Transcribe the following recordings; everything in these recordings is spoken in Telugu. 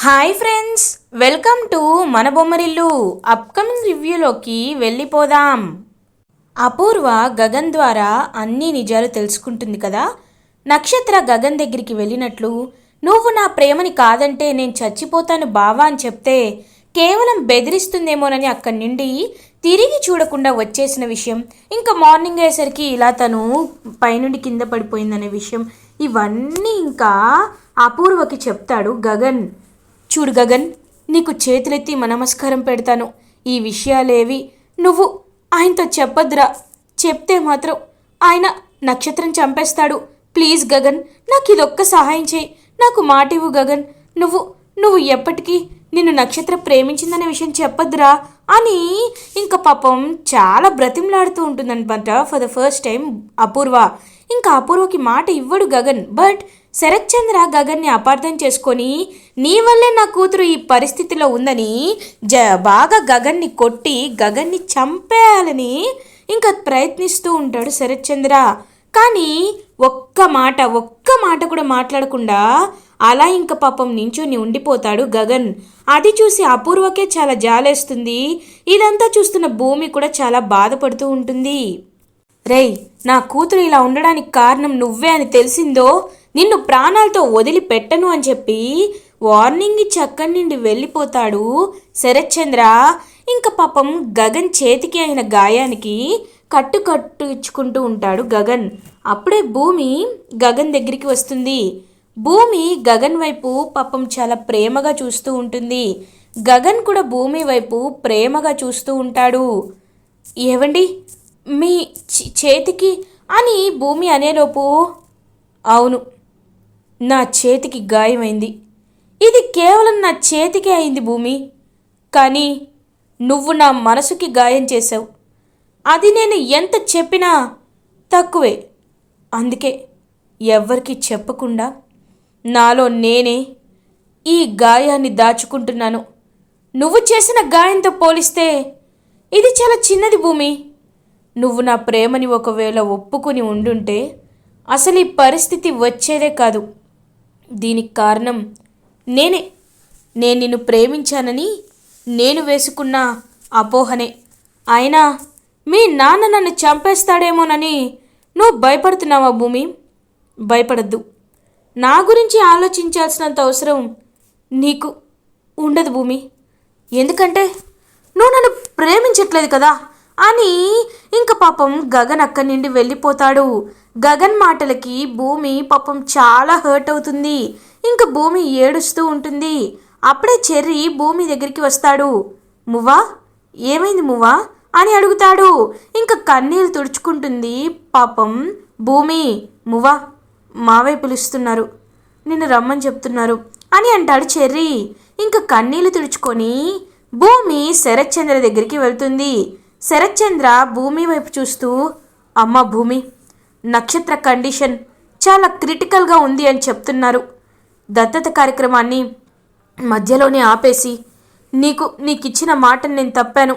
హాయ్ ఫ్రెండ్స్, వెల్కమ్ టు మన బొమ్మరిల్లు. అప్కమింగ్ రివ్యూలోకి వెళ్ళిపోదాం. అపూర్వ గగన్ ద్వారా అన్ని నిజాలు తెలుసుకుంటుంది కదా. నక్షత్ర గగన్ దగ్గరికి వెళ్ళినట్లు, నువ్వు నా ప్రేమని కాదంటే నేను చచ్చిపోతాను బావా అని చెప్తే కేవలం బెదిరిస్తుందేమోనని అక్కడి నుండి తిరిగి చూడకుండా వచ్చేసిన విషయం, ఇంకా మార్నింగ్ అయ్యేసరికి ఇలా తను పైనుండి కింద పడిపోయిందనే విషయం, ఇవన్నీ ఇంకా అపూర్వకి చెప్తాడు గగన్. చూడు గగన్, నీకు చేతులెత్తి నమస్కారం పెడతాను. ఈ విషయాలేవి నువ్వు ఆయనతో చెప్పొద్దురా. చెప్తే మాత్రం ఆయన నక్షత్రం చంపేస్తాడు. ప్లీజ్ గగన్, నాకు ఇదొక్క సహాయం చేయి. నాకు మాట ఇవ్వు గగన్. నువ్వు నువ్వు ఎప్పటికీ నిన్ను నక్షత్రం ప్రేమించిందనే విషయం చెప్పొద్దురా అని ఇంకా పాపం చాలా బ్రతిమలాడుతూ ఉంటుందన్నమాట ఫర్ ద ఫస్ట్ టైం అపూర్వ. ఇంకా అపూర్వకి మాట ఇవ్వడు గగన్. బట్ శరత్ చంద్ర గగన్ని అపార్థం చేసుకొని నీ వల్లే నా కూతురు ఈ పరిస్థితిలో ఉందని బాగా గగన్ని కొట్టి గగన్ని చంపేయాలని ఇంకా ప్రయత్నిస్తూ ఉంటాడు శరత్ చంద్ర. కానీ ఒక్క మాట కూడా మాట్లాడకుండా అలా ఇంకా పాపం నించొని ఉండిపోతాడు గగన్. అది చూసి అపూర్వకే చాలా జాలేస్తుంది. ఇదంతా చూస్తున్న భూమి కూడా చాలా బాధపడుతూ ఉంటుంది. రేయ్, నా కూతురు ఇలా ఉండడానికి కారణం నువ్వే అని తెలిసిందో నిన్ను ప్రాణాలతో వదిలిపెట్టను అని చెప్పి వార్నింగ్ ఇచ్చి అక్కడి నుండి వెళ్ళిపోతాడు శరత్ చంద్ర. ఇంకా పాపం గగన్ చేతికి అయిన గాయానికి కట్టు ఇచ్చుకుంటూ ఉంటాడు గగన్. అప్పుడే భూమి గగన్ దగ్గరికి వస్తుంది. భూమి గగన్ వైపు పాపం చాలా ప్రేమగా చూస్తూ ఉంటుంది. గగన్ కూడా భూమి వైపు ప్రేమగా చూస్తూ ఉంటాడు. ఏవండి, మీ చేతికి అని భూమి అనేలోపు, అవును, నా చేతికి గాయమైంది. ఇది కేవలం నా చేతికే అయింది భూమి. కానీ నువ్వు నా మనసుకి గాయం చేశావు. అది నేను ఎంత చెప్పినా తక్కువే. అందుకే ఎవ్వరికీ చెప్పకుండా నాలో నేనే ఈ గాయాన్ని దాచుకుంటున్నాను. నువ్వు చేసిన గాయంతో పోలిస్తే ఇది చాలా చిన్నది భూమి. నువ్వు నా ప్రేమని ఒకవేళ ఒప్పుకుని ఉండుంటే అసలు ఈ పరిస్థితి వచ్చేదే కాదు. దీనికి కారణం నేను నిన్ను ప్రేమించానని నేను వేసుకున్న అపోహనే. అయినా మీ నాన్న నన్ను చంపేస్తాడేమోనని నువ్వు భయపడుతున్నావా భూమి? భయపడద్దు. నా గురించి ఆలోచించాల్సినంత అవసరం నీకు ఉండదు భూమి. ఎందుకంటే నువ్వు నన్ను ప్రేమించట్లేదు కదా అని ఇంకా పాపం గగన్ అక్కడి నుండి వెళ్ళిపోతాడు. గగన్ మాటలకి భూమి పాపం చాలా హర్ట్ అవుతుంది. ఇంకా భూమి ఏడుస్తూ ఉంటుంది. అప్పుడే చెర్రీ భూమి దగ్గరికి వస్తాడు. మువ్వా, ఏమైంది మువ్వా అని అడుగుతాడు. ఇంకా కన్నీళ్ళు తుడుచుకుంటుంది పాపం భూమి. మువ్వా, మావే పిలుస్తున్నారు, నిన్ను రమ్మని చెప్తున్నారు అని అంటాడు చెర్రీ. ఇంకా కన్నీళ్ళు తుడుచుకొని భూమి శరత్ చంద్ర దగ్గరికి వెళ్తుంది. శరత్ చంద్ర భూమి వైపు చూస్తూ, అమ్మ భూమి, నక్షత్ర కండిషన్ చాలా క్రిటికల్గా ఉంది అని చెప్తున్నారు. దత్తత కార్యక్రమాన్ని మధ్యలోనే ఆపేసి నీకిచ్చిన మాటను నేను తప్పాను,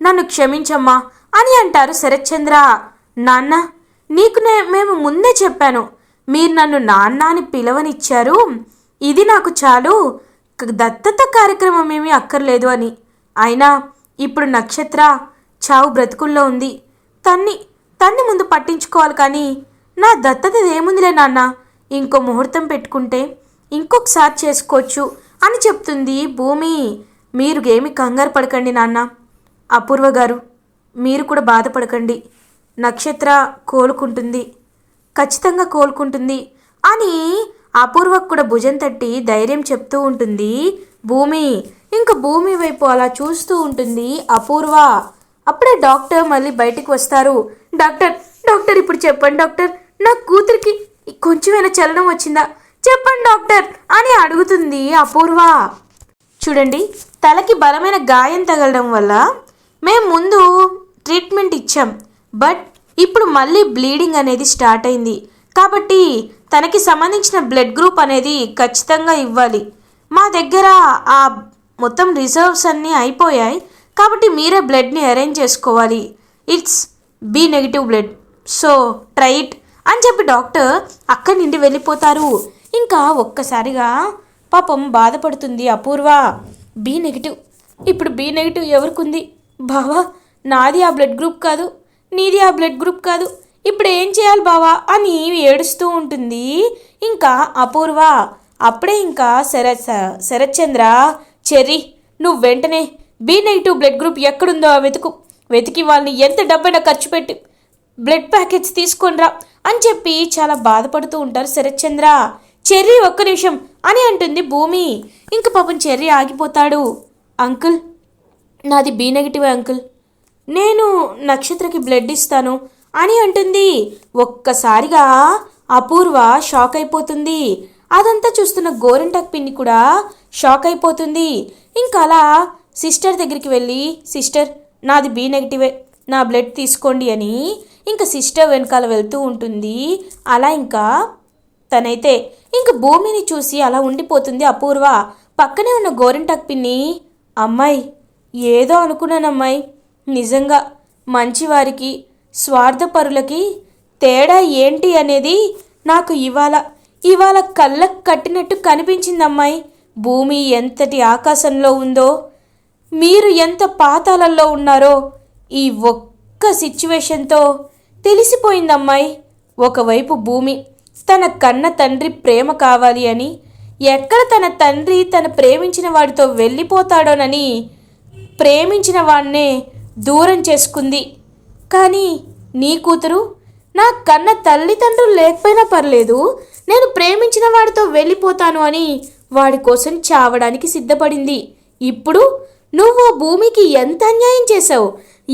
నన్ను క్షమించమ్మా అని అంటారు శరత్ చంద్ర. నాన్న, నీకు మేము ముందే చెప్పాను, మీరు నన్ను నాన్న అని పిలవనిచ్చారు, ఇది నాకు చాలు, దత్తత కార్యక్రమం ఏమీ అక్కర్లేదు అని. అయినా ఇప్పుడు నక్షత్ర చావు బ్రతుకుల్లో ఉంది. తన్ని ముందు పట్టించుకోవాలి, కానీ నా దత్తత ఏముందిలే నాన్న, ఇంకో ముహూర్తం పెట్టుకుంటే ఇంకొకసారి చేసుకోవచ్చు అని చెప్తుంది భూమి. మీరు ఏమి కంగారు పడకండి నాన్న. అపూర్వ గారు, మీరు కూడా బాధపడకండి. నక్షత్ర కోలుకుంటుంది, ఖచ్చితంగా కోలుకుంటుంది అని అపూర్వకు కూడా భుజం తట్టి ధైర్యం చెప్తూ ఉంటుంది భూమి. ఇంకా భూమి వైపు అలా చూస్తూ ఉంటుంది అపూర్వ. అప్పుడే డాక్టర్ మళ్ళీ బయటికి వస్తారు. డాక్టర్ ఇప్పుడు చెప్పండి డాక్టర్, నా కూతురికి కొంచెమైనా చలనం వచ్చిందా చెప్పండి డాక్టర్ అని అడుగుతుంది అపూర్వ. చూడండి, తలకి బలమైన గాయం తగలడం వల్ల మేము ముందు ట్రీట్మెంట్ ఇచ్చాం. బట్ ఇప్పుడు మళ్ళీ బ్లీడింగ్ అనేది స్టార్ట్ అయింది. కాబట్టి తనకి సంబంధించిన బ్లడ్ గ్రూప్ అనేది ఖచ్చితంగా ఇవ్వాలి. మా దగ్గర ఆ మొత్తం రిజర్వ్స్ అన్నీ అయిపోయాయి. కాబట్టి మీరే బ్లడ్ని అరేంజ్ చేసుకోవాలి. It's B negative blood, so try it అని చెప్పి డాక్టర్ అక్కడి నుండి వెళ్ళిపోతారు. ఇంకా ఒక్కసారిగా పాపం బాధపడుతుంది అపూర్వ. B negative. ఇప్పుడు బి నెగిటివ్ ఎవరికుంది? బావా, నాది ఆ బ్లడ్ గ్రూప్ కాదు, నీది ఆ బ్లడ్ గ్రూప్ కాదు, ఇప్పుడు ఏం చేయాలి బావా అని ఏడుస్తూ ఉంటుంది ఇంకా అపూర్వ. అప్పుడే ఇంకా శరత్చంద్ర, చెర్రీ నువ్వు వెంటనే బి నెగిటివ్ బ్లడ్ గ్రూప్ ఎక్కడుందో వెతికి వాళ్ళని ఎంత డబ్బైనా ఖర్చు పెట్టి బ్లడ్ ప్యాకెట్స్ తీసుకొనిరా అని చెప్పి చాలా బాధపడుతూ ఉంటారు శరత్చంద్ర. చెర్రీ ఒక్క నిమిషం అని అంటుంది భూమి. ఇంక పాపం చెర్రీ ఆగిపోతాడు. అంకుల్, నాది బి నెగిటివ్ అంకుల్, నేను నక్షత్రకి బ్లడ్ ఇస్తాను అని అంటుంది. ఒక్కసారిగా అపూర్వ షాక్ అయిపోతుంది. అదంతా చూస్తున్న గోరింటాక్ పిన్ని కూడా షాక్ అయిపోతుంది. ఇంకా అలా సిస్టర్ దగ్గరికి వెళ్ళి, సిస్టర్ నాది బి నెగిటివే, నా బ్లడ్ తీసుకోండి అని ఇంకా సిస్టర్ వెనకాల వెళ్తూ ఉంటుంది. అలా ఇంకా తనైతే ఇంకా భూమిని చూసి అలా ఉండిపోతుంది అపూర్వ. పక్కనే ఉన్న గోరింటాక్ పిన్ని, అమ్మాయి ఏదో అనుకున్నానమ్మాయి, నిజంగా మంచివారికి స్వార్థపరులకి తేడా ఏంటి అనేది నాకు ఇవాళ కళ్ళకు కట్టినట్టు కనిపించిందమ్మాయి. భూమి ఎంతటి ఆకాశంలో ఉందో, మీరు ఎంత పాతాళంలో ఉన్నారో ఈ ఒక్క సిచ్యువేషన్తో తెలిసిపోయిందమ్మాయి. ఒకవైపు భూమి తన కన్న తండ్రి ప్రేమ కావాలి అని, ఎక్కడ తన తండ్రి తన ప్రేమించిన వాడితో వెళ్ళిపోతాడోనని ప్రేమించిన వాడినే దూరం చేసుకుంది. కానీ నీ కూతురు నా కన్న తల్లిదండ్రులు లేకపోయినా పర్లేదు, నేను ప్రేమించిన వాడితో వెళ్ళిపోతాను అని వాడి కోసం చావడానికి సిద్ధపడింది. ఇప్పుడు నువ్వు భూమికి ఎంత అన్యాయం చేశావు,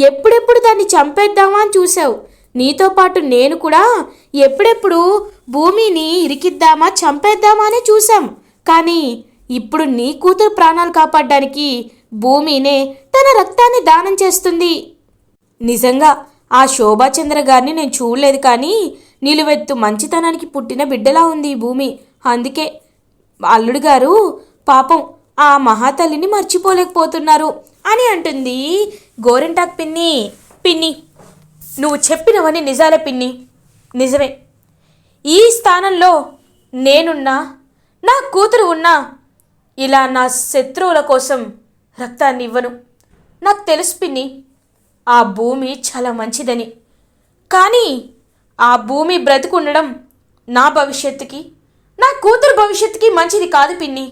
ఎప్పుడెప్పుడు దాన్ని చంపేద్దామా అని చూసావు. నీతో పాటు నేను కూడా ఎప్పుడెప్పుడు భూమిని ఇరికిద్దామా చంపేద్దామా అని చూసాం. కానీ ఇప్పుడు నీ కూతురు ప్రాణాలు కాపాడడానికి భూమినే తన రక్తాన్ని దానం చేస్తుంది. నిజంగా ఆ శోభాచంద్ర గారిని నేను చూడలేదు, కానీ నిలువెత్తు మంచితనానికి పుట్టిన బిడ్డలా ఉంది ఈ భూమి. అందుకే అల్లుడు గారు పాపం ఆ మహాతల్లిని మర్చిపోలేకపోతున్నారు అని అంటుంది గోరింటాక్ పిన్ని. పిన్ని, నువ్వు చెప్పినవన్నీ నిజాలే పిన్ని, నిజమే. ఈ స్థానంలో నేనున్నా, నా కూతురు ఉన్నా ఇలా నా శత్రువుల కోసం రక్తాన్ని ఇవ్వను. నాకు తెలుసు పిన్ని, ఆ భూమి చాలా మంచిదని. కానీ ఆ భూమి బ్రతుకుండడం నా భవిష్యత్తుకి, నా కూతురు భవిష్యత్తుకి మంచిది కాదు పిన్ని.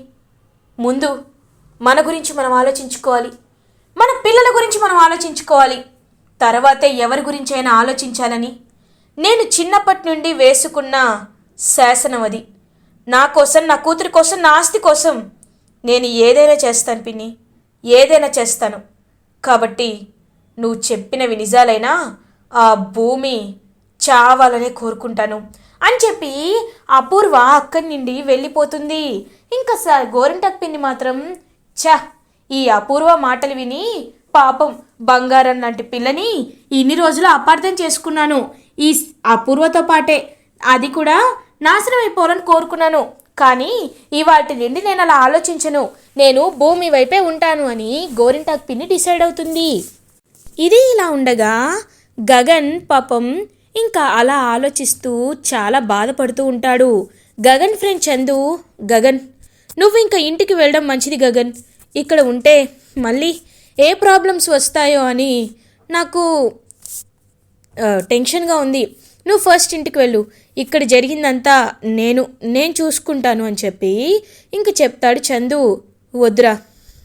ముందు మన గురించి మనం ఆలోచించుకోవాలి, మన పిల్లల గురించి మనం ఆలోచించుకోవాలి, తర్వాతే ఎవరి గురించి అయినా ఆలోచించాలని నేను చిన్నప్పటి నుండి వేసుకున్న శాసనం అది. నా కోసం, నా కూతురి కోసం, నా ఆస్తి కోసం నేను ఏదైనా చేస్తాను పిన్ని, ఏదైనా చేస్తాను. కాబట్టి నువ్వు చెప్పినవి నిజాలైనా ఆ భూమి చావాలనే కోరుకుంటాను అని చెప్పి అపూర్వ అక్కడి నుండి వెళ్ళిపోతుంది. ఇంకా గోరింటాక్ పిన్ని మాత్రం ఈ అపూర్వ మాటలు విని పాపం బంగారం లాంటి పిల్లని ఇన్ని రోజులు అపార్థం చేసుకున్నాను, ఈ అపూర్వతో పాటే అది కూడా నాశనం అయిపోవాలని కోరుకున్నాను. కానీ ఇవాటి నుండి నేను అలా ఆలోచించను, నేను భూమి వైపే ఉంటాను అని గోరింటాక్ పిన్ని డిసైడ్ అవుతుంది. ఇది ఇలా ఉండగా గగన్ పాపం ఇంకా అలా ఆలోచిస్తూ చాలా బాధపడుతూ ఉంటాడు. గగన్ ఫ్రెండ్ చందు, గగన్ నువ్వు ఇంకా ఇంటికి వెళ్ళడం మంచిది గగన్, ఇక్కడ ఉంటే మళ్ళీ ఏ ప్రాబ్లమ్స్ వస్తాయో అని నాకు టెన్షన్గా ఉంది. నువ్వు ఫస్ట్ ఇంటికి వెళ్ళు, ఇక్కడ జరిగిందంతా నేను చూసుకుంటాను అని చెప్పి ఇంక చెప్తాడు చందు. వద్దురా,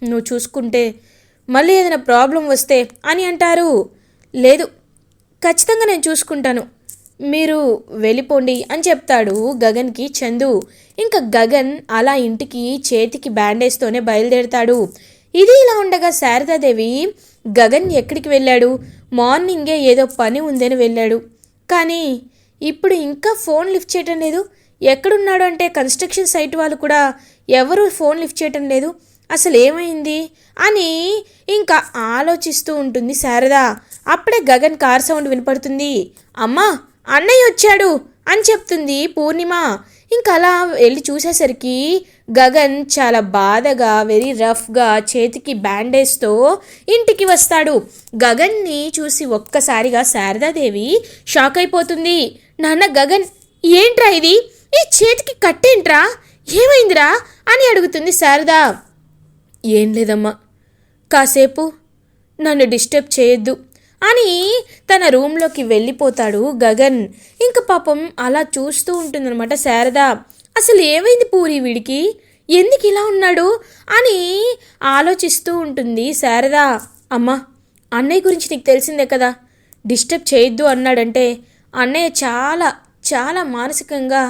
నువ్వు చూసుకుంటే మళ్ళీ ఏదైనా ప్రాబ్లం వస్తే అని అంటారు. లేదు, ఖచ్చితంగా నేను చూసుకుంటాను, మీరు వెళ్ళిపోండి అని చెప్తాడు గగన్కి చందు. ఇంకా గగన్ అలా ఇంటికి చేతికి బ్యాండేజ్తోనే బయలుదేరుతాడు. ఇది ఇలా ఉండగా శారదాదేవి గగన్ ఎక్కడికి వెళ్ళాడు, మార్నింగే ఏదో పని ఉందని వెళ్ళాడు, కానీ ఇప్పుడు ఇంకా ఫోన్ లిఫ్ట్ చేయటం లేదు. ఎక్కడున్నాడు అంటే కన్స్ట్రక్షన్ సైట్ వాళ్ళు కూడా ఎవరు ఫోన్ లిఫ్ట్ చేయటం లేదు, అసలు ఏమైంది అని ఇంకా ఆలోచిస్తూ ఉంటుంది శారద. అప్పుడే గగన్ కార్ సౌండ్ వినపడుతుంది. అమ్మా, అన్నయ్య వచ్చాడు అని చెప్తుంది పూర్ణిమ. ఇంకా అలా వెళ్ళి చూసేసరికి గగన్ చాలా బాధగా, వెరీ రఫ్గా చేతికి బ్యాండేజ్తో ఇంటికి వస్తాడు. గగన్ని చూసి ఒక్కసారిగా శారదాదేవి షాక్ అయిపోతుంది. నాన్న గగన్, ఏంట్రా ఇది, ఈ చేతికి కట్టేంట్రా, ఏమైందిరా అని అడుగుతుంది శారద. ఏం లేదమ్మా, కాసేపు నన్ను డిస్టర్బ్ చేయొద్దు అని తన రూమ్లోకి వెళ్ళిపోతాడు గగన్. ఇంక పాపం అలా చూస్తూ ఉంటుందన్నమాట శారద. అసలు ఏమైంది పూరి వీడికి, ఎందుకు ఇలా ఉన్నాడు అని ఆలోచిస్తూ ఉంటుంది శారద. అమ్మా, అన్నయ్య గురించి నీకు తెలిసిందే కదా, డిస్టర్బ్ చేయొద్దు అన్నాడంటే అన్నయ్య చాలా చాలా మానసికంగా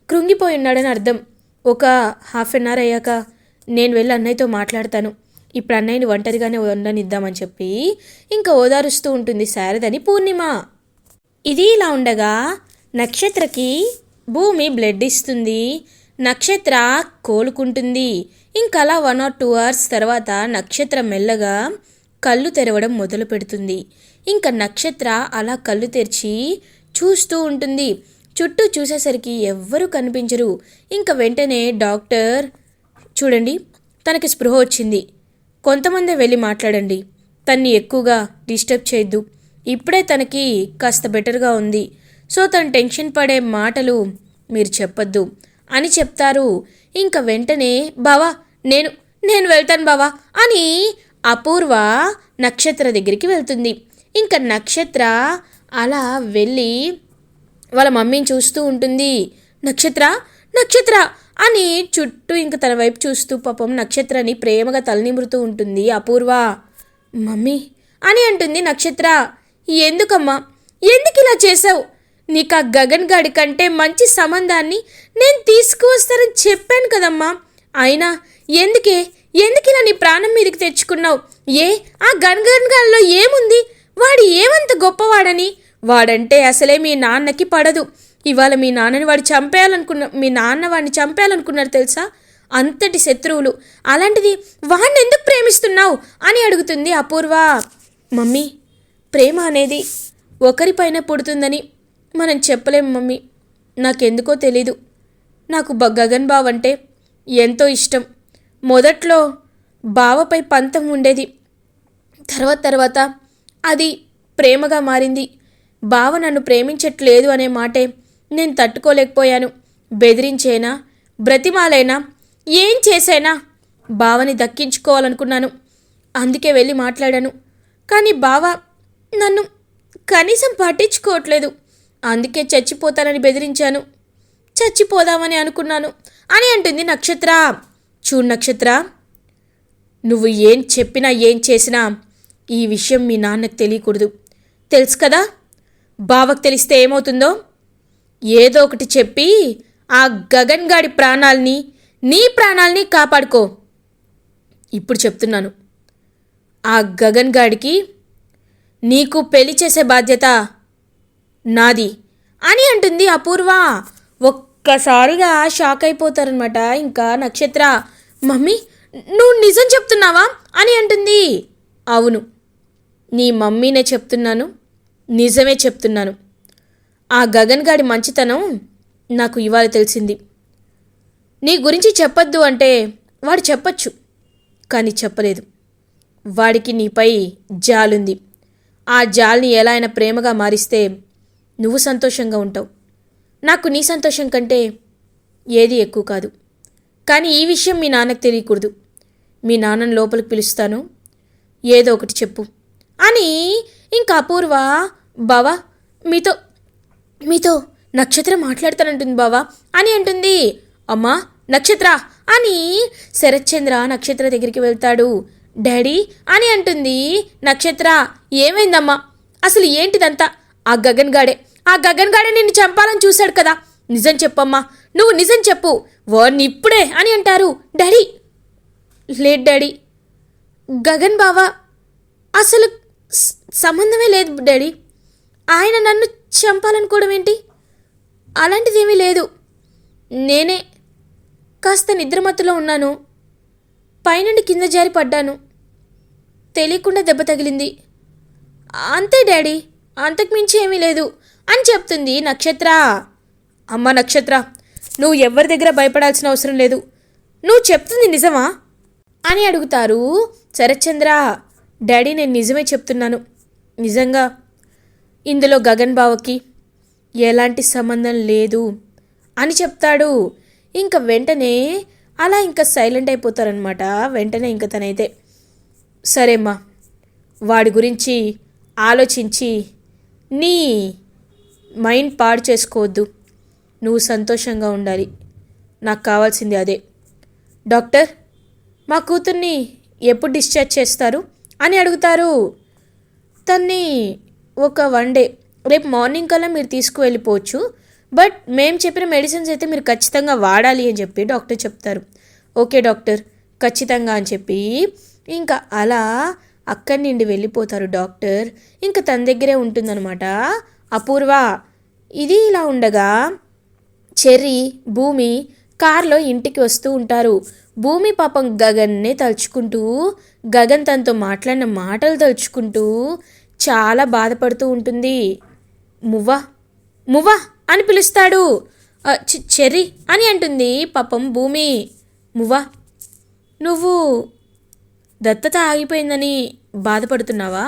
కృంగిపోయి ఉన్నాడని అర్థం. ఒక హాఫ్ అన్ అవర్ అయ్యాక నేను వెళ్ళి అన్నయ్యతో మాట్లాడతాను, ఇప్పుడు అన్నయ్యని ఒంటరిగానే ఉండనిద్దామని చెప్పి ఇంకా ఓదారుస్తూ ఉంటుంది శారదని పూర్ణిమ. ఇది ఇలా ఉండగా నక్షత్రకి భూమి బ్లడ్ ఇస్తుంది. నక్షత్ర కోలుకుంటుంది. ఇంకలా 1 or 2 hours తర్వాత నక్షత్ర మెల్లగా కళ్ళు తెరవడం మొదలు పెడుతుంది. ఇంకా నక్షత్ర అలా కళ్ళు తెరిచి చూస్తూ ఉంటుంది. చుట్టూ చూసేసరికి ఎవ్వరూ కనిపించరు. ఇంకా వెంటనే డాక్టర్, చూడండి తనకి స్పృహ వచ్చింది, కొంతమందే వెళ్ళి మాట్లాడండి, తన్ని ఎక్కువగా డిస్టర్బ్ చేయొద్దు, ఇప్పుడే తనకి కాస్త బెటర్గా ఉంది, సో తను టెన్షన్ పడే మాటలు మీరు చెప్పొద్దు అని చెప్తారు. ఇంకా వెంటనే బావా నేను వెళ్తాను బావా అని అపూర్వ నక్షత్ర దగ్గరికి వెళ్తుంది. ఇంకా నక్షత్ర అలా వెళ్ళి వాళ్ళ మమ్మీని చూస్తూ ఉంటుంది. నక్షత్ర నక్షత్ర అని చుట్టూ ఇంక తన వైపు చూస్తూ పాపం నక్షత్రని ప్రేమగా తలనిమురుతూ ఉంటుంది అపూర్వ. మమ్మీ అని అంటుంది నక్షత్ర. ఎందుకమ్మా, ఎందుకు ఇలా చేసావు? నీకు ఆ గగన్ గాడి కంటే మంచి సంబంధాన్ని నేను తీసుకువస్తానని చెప్పాను కదమ్మా, అయినా ఎందుకు ఇలా నీ ప్రాణం మీదకి తెచ్చుకున్నావు? ఆ గగన్ గాడిలో ఏముంది? వాడు ఏమంత గొప్పవాడని? వాడంటే అసలే మీ నాన్నకి పడదు. ఇవాళ మీ నాన్నని మీ నాన్న వాడిని చంపేయాలనుకున్నారు తెలుసా? అంతటి శత్రువులు, అలాంటిది వాడిని ఎందుకు ప్రేమిస్తున్నావు అని అడుగుతుంది అపూర్వ. మమ్మీ, ప్రేమ అనేది ఒకరిపైన పుడుతుందని మనం చెప్పలేం మమ్మీ, నాకెందుకో తెలీదు, నాకు గగన్ బావ అంటే ఎంతో ఇష్టం. మొదట్లో బావపై పంతం ఉండేది, తర్వాత అది ప్రేమగా మారింది. బావ నన్ను ప్రేమించట్లేదు అనే మాటే నేను తట్టుకోలేకపోయాను. బెదిరించేనా, బ్రతిమాలైనా, ఏం చేసైనా బావని దక్కించుకోవాలనుకున్నాను. అందుకే వెళ్ళి మాట్లాడాను. కానీ బావ నన్ను కనీసం పట్టించుకోవట్లేదు. అందుకే చచ్చిపోతానని బెదిరించాను, చచ్చిపోదామని అనుకున్నాను అని అంటుంది నక్షత్ర. చూడు నక్షత్ర, నువ్వు ఏం చెప్పినా ఏం చేసినా ఈ విషయం మీ నాన్నకు తెలియకూడదు, తెలుసు కదా? బావకు తెలిస్తే ఏమవుతుందో? ఏదో ఒకటి చెప్పి ఆ గగన్ గాడి ప్రాణాల్ని, నీ ప్రాణాల్ని కాపాడుకో. ఇప్పుడు చెప్తున్నాను, ఆ గగన్ గాడికి నీకు పెళ్లి చేసే బాధ్యత నాది అని అంటుంది అపూర్వ. ఒక్కసారిగా షాక్ అయిపోతారనమాట ఇంకా నక్షత్ర. మమ్మీ, నువ్వు నిజం చెప్తున్నావా అని అంటుంది. అవును, నీ మమ్మీనే చెప్తున్నాను, నిజమే చెప్తున్నాను. ఆ గగన్ గాడి మంచితనం నాకు ఇవాళ తెలిసింది. నీ గురించి చెప్పొద్దు అంటే వాడు చెప్పచ్చు, కానీ చెప్పలేదు. వాడికి నీపై జాలుంది. ఆ జాల్ని ఎలా అయినా ప్రేమగా మారిస్తే నువ్వు సంతోషంగా ఉంటావు. నాకు నీ సంతోషం కంటే ఏది ఎక్కువ కాదు. కానీ ఈ విషయం మీ నాన్నకు తెలియకూడదు. మీ నాన్నని లోపలికి పిలుస్తాను, ఏదో ఒకటి చెప్పు అని ఇంకా అపూర్వ. బావా, మీతో నక్షత్ర మాట్లాడతానంటుంది బావా అని అంటుంది. అమ్మా నక్షత్ర అని శరత్చంద్ర నక్షత్ర దగ్గరికి వెళ్తాడు. డాడీ అని అంటుంది నక్షత్ర. ఏమైందమ్మా, అసలు ఏంటిదంతా? ఆ గగన్ గాడే నిన్ను చంపాలని చూశాడు కదా, నిజం చెప్పమ్మా, నువ్వు నిజం చెప్పు, వాడిని ఇప్పుడే అని అంటారు. డాడీ, లేదు డాడీ, గగన్ బావా అసలు సంబంధమే లేదు డాడీ, ఆయన నన్ను చంపాలనుకోవడం ఏంటి? అలాంటిదేమీ లేదు. నేనే కాస్త నిద్రమత్తులో ఉన్నాను, పైనుండి కింద జారి పడ్డాను, తెలియకుండా దెబ్బ తగిలింది, అంతే డాడీ, అంతకుమించి ఏమీ లేదు అని చెప్తుంది నక్షత్ర. అమ్మ నక్షత్ర, నువ్వు ఎవరి దగ్గర భయపడాల్సిన అవసరం లేదు, నువ్వు చెప్తుంది నిజమా అని అడుగుతారు శరత్చంద్ర. డాడీ, నేను నిజమే చెప్తున్నాను, నిజంగా ఇందులో గగన్ బావకి ఎలాంటి సంబంధం లేదు అని చెప్తాడు. ఇంక వెంటనే అలా ఇంకా సైలెంట్ అయిపోతారనమాట. వెంటనే ఇంకా తనైతే, సరేమ్మా, వాడి గురించి ఆలోచించి నీ మైండ్ పాడు చేసుకోవద్దు, నువ్వు సంతోషంగా ఉండాలి, నాకు కావాల్సింది అదే. డాక్టర్, మా కూతుర్ని ఎప్పుడు డిశ్చార్జ్ చేస్తారు అని అడుగుతారు. తన్ని ఒక 1 డే, రేపు మార్నింగ్ కల్లా మీరు తీసుకువెళ్ళిపోవచ్చు, బట్ మేము చెప్పిన మెడిసిన్స్ అయితే మీరు ఖచ్చితంగా వాడాలి అని చెప్పి డాక్టర్ చెప్తారు. ఓకే డాక్టర్, ఖచ్చితంగా అని చెప్పి ఇంకా అలా అక్కడి నుండి వెళ్ళిపోతారు డాక్టర్. ఇంకా తన దగ్గరే ఉంటుందన్నమాట అపూర్వ. ఇది ఇలా ఉండగా చెర్రీ, భూమి కార్లో ఇంటికి వస్తూ ఉంటారు. భూమి పాపం గగన్నే తలుచుకుంటూ, గగన్ తనతో మాట్లాడిన మాటలు తలుచుకుంటూ చాలా బాధపడుతూ ఉంటుంది. మువ్వా మువ్వా అని పిలుస్తాడు. చెర్రీ అని అంటుంది పాపం భూమి. మువ్వా, నువ్వు దత్తత ఆగిపోయిందని బాధపడుతున్నావా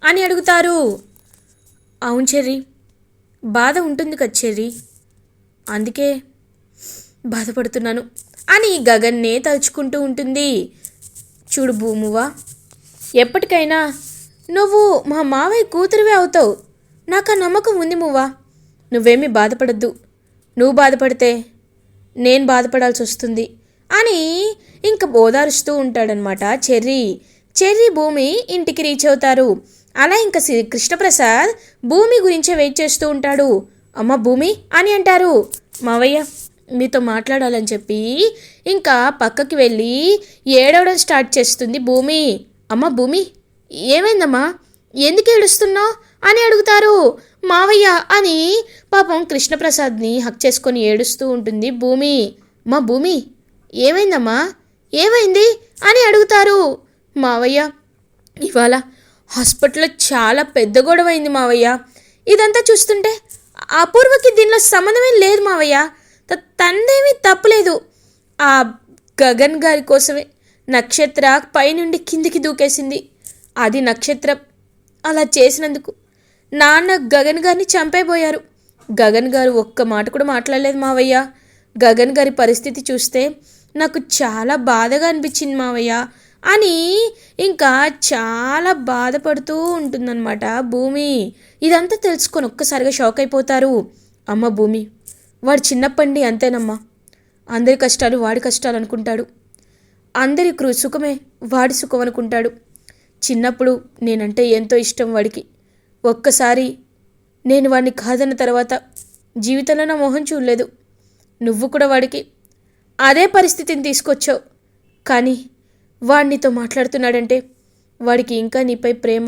అని అడుగుతారు. అవును చెర్రీ, బాధ ఉంటుంది కదా చెర్రీ, అందుకే బాధపడుతున్నాను అని గగన్నే తలుచుకుంటూ ఉంటుంది. చూడు భూమువా, ఎప్పటికైనా నువ్వు మా మావయ్య కూతురివే అవుతావు, నాకు ఆ నమ్మకం ఉంది మువ్వా, నువ్వేమీ బాధపడద్దు, నువ్వు బాధపడితే నేను బాధపడాల్సి వస్తుంది అని ఇంక ఓదారుస్తూ ఉంటాడనమాట చెర్రీ. చెర్రీ, భూమి ఇంటికి రీచ్ అవుతారు. అలా ఇంకా కృష్ణప్రసాద్ భూమి గురించే వెయిట్ చేస్తూ ఉంటాడు. అమ్మ భూమి అని అంటారు. మావయ్య మీతో మాట్లాడాలని చెప్పి ఇంకా పక్కకి వెళ్ళి ఏడవడం స్టార్ట్ చేస్తుంది భూమి. అమ్మ భూమి, ఏమైందమ్మా, ఎందుకు ఏడుస్తున్నావు అని అడుగుతారు. మావయ్య అని పాపం కృష్ణప్రసాద్ని హక్ చేసుకొని ఏడుస్తూ ఉంటుంది భూమి. మా భూమి, ఏమైందమ్మా, ఏమైంది అని అడుగుతారు. మావయ్య, ఇవాళ హాస్పిటల్లో చాలా పెద్ద గొడవ అయింది మావయ్య, ఇదంతా చూస్తుంటే అపూర్వకి దీనిలో సంబంధమేం లేదు మావయ్య, తందేమీ తప్పులేదు, ఆ గగన్ గారి కోసమే నక్షత్ర పైనుండి కిందికి దూకేసింది, అది నక్షత్రం అలా చేసినందుకు నాన్న గగన్ గారిని చంపైపోయారు, గగన్ గారు ఒక్క మాట కూడా మాట్లాడలేదు మావయ్య, గగన్ గారి పరిస్థితి చూస్తే నాకు చాలా బాధగా అనిపించింది మావయ్య అని ఇంకా చాలా బాధపడుతూ ఉంటుందన్నమాట భూమి. ఇదంతా తెలుసుకొని ఒక్కసారిగా షాక్ అయిపోతారు. అమ్మ భూమి, వాడు చిన్నప్పటి అంతేనమ్మా, అందరి కష్టాలు వాడి కష్టాలు అనుకుంటాడు, అందరి సుఖమే వాడి సుఖం అనుకుంటాడు. చిన్నప్పుడు నేనంటే ఎంతో ఇష్టం వాడికి, ఒక్కసారి నేను వాడిని కాదన్న తర్వాత జీవితంలో నా మొహం చూడలేదు, నువ్వు కూడా వాడికి అదే పరిస్థితిని తీసుకొచ్చావు, కానీ వాడినితో మాట్లాడుతున్నాడంటే వాడికి ఇంకా నీపై ప్రేమ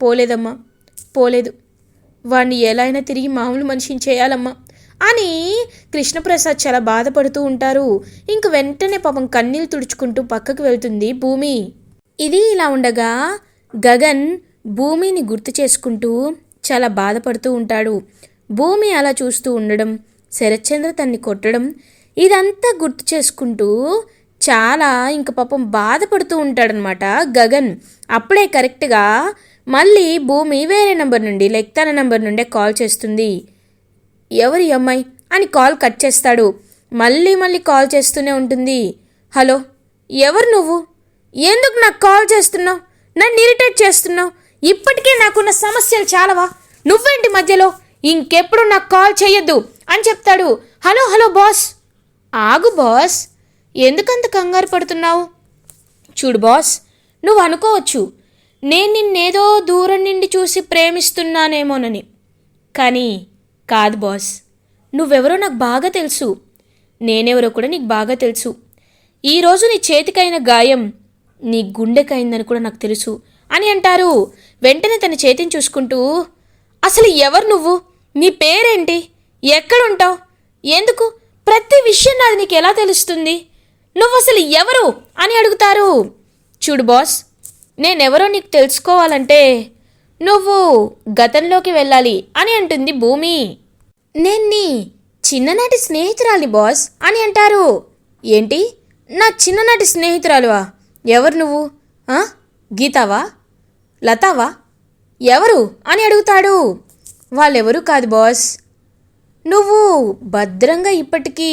పోలేదమ్మా, పోలేదు, వాడిని ఎలా అయినా తిరిగి మామూలు మనిషిని చేయాలమ్మా అని కృష్ణప్రసాద్ చాలా బాధపడుతూ ఉంటారు. ఇంక వెంటనే పాపం కన్నీళ్ళు తుడుచుకుంటూ పక్కకు వెళ్తుంది భూమి. ఇది ఇలా ఉండగా గగన్ భూమిని గుర్తు చేసుకుంటూ చాలా బాధపడుతూ ఉంటాడు. భూమి అలా చూస్తూ ఉండడం, శరత్చంద్ర తన్ని కొట్టడం, ఇదంతా గుర్తు చేసుకుంటూ చాలా ఇంక పాపం బాధపడుతూ ఉంటాడనమాట గగన్. అప్పుడే కరెక్ట్గా మళ్ళీ భూమి వేరే నెంబర్ నుండి, తన నెంబర్ నుండే కాల్ చేస్తుంది. ఎవరి అమ్మాయి అని కాల్ కట్ చేస్తాడు. మళ్ళీ కాల్ చేస్తూనే ఉంటుంది. హలో, ఎవరు నువ్వు, ఎందుకు నాకు కాల్ చేస్తున్నావు, నన్ను ఇరిటేట్ చేస్తున్నావు, ఇప్పటికే నాకున్న సమస్యలు చాలావా, నువ్వేంటి మధ్యలో, ఇంకెప్పుడు నాకు కాల్ చేయొద్దు అని చెప్తాడు. హలో హలో బాస్, ఆగు బాస్, ఎందుకంత కంగారు పడుతున్నావు, చూడు బాస్, నువ్వు అనుకోవచ్చు నేను నిన్నేదో దూరం నుండి చూసి ప్రేమిస్తున్నానేమోనని, కానీ కాదు బాస్, నువ్వెవరో నాకు బాగా తెలుసు, నేనెవరో కూడా నీకు బాగా తెలుసు, ఈరోజు నీ చేతికైన గాయం నీ గుండెకైందని కూడా నాకు తెలుసు అని అంటారు. వెంటనే తన చేతిని చూసుకుంటూ, అసలు ఎవరు నువ్వు, నీ పేరేంటి, ఎక్కడుంటావు, ఎందుకు ప్రతి విషయం నాది నీకు ఎలా తెలుస్తుంది, నువ్వు అసలు ఎవరు అని అడుగుతారు. చూడు బాస్, నేనెవరో నీకు తెలుసుకోవాలంటే నువ్వు గతంలోకి వెళ్ళాలి అని అంటుంది భూమి. నేను నీ చిన్ననాటి స్నేహితురాలి బాస్ అని అంటారు. ఏంటి, నా చిన్ననాటి స్నేహితురాలువా, ఎవరు నువ్వు, గీతావా, లతావా, ఎవరు అని అడుగుతాడు. వాళ్ళెవరూ కాదు బాస్, నువ్వు భద్రంగా ఇప్పటికీ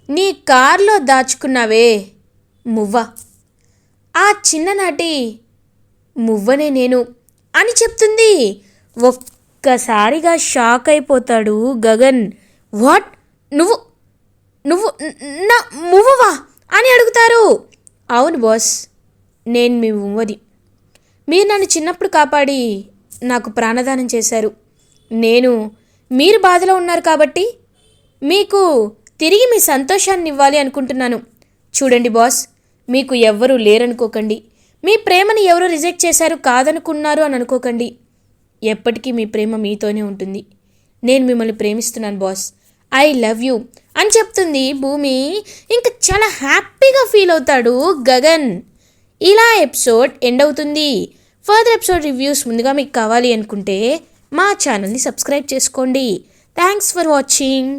నీ కార్లో దాచుకున్నావే మువ్వ, ఆ చిన్ననాటి మువ్వనే నేను అని చెప్తుంది. ఒక్కసారిగా షాక్ అయిపోతాడు గగన్. వాట్, నువ్వు నువ్వు నా మువ్వవా అని అడుగుతారు. అవును బాస్, నేను మీ మువ్వది. మీరు నన్ను చిన్నప్పుడు కాపాడి నాకు ప్రాణదానం చేశారు. మీరు బాధలో ఉన్నారు కాబట్టి మీకు తిరిగి మీ సంతోషాన్ని ఇవ్వాలి అనుకుంటున్నాను. చూడండి బాస్, మీకు ఎవ్వరూ లేరనుకోకండి. మీ ప్రేమని ఎవరు రిజెక్ట్ చేశారు కాదనుకున్నారు అని అనుకోకండి. ఎప్పటికీ మీ ప్రేమ మీతోనే ఉంటుంది. నేను మిమ్మల్ని ప్రేమిస్తున్నాను బాస్, ఐ లవ్ యూ అని చెప్తుంది భూమి. ఇంకా చాలా హ్యాపీగా ఫీల్ అవుతాడు గగన్. ఇలా ఎపిసోడ్ ఎండ్ అవుతుంది. ఫర్దర్ ఎపిసోడ్ రివ్యూస్ ముందుగా మీకు కావాలి అనుకుంటే మా ఛానల్ని సబ్స్క్రైబ్ చేసుకోండి. Thanks for watching.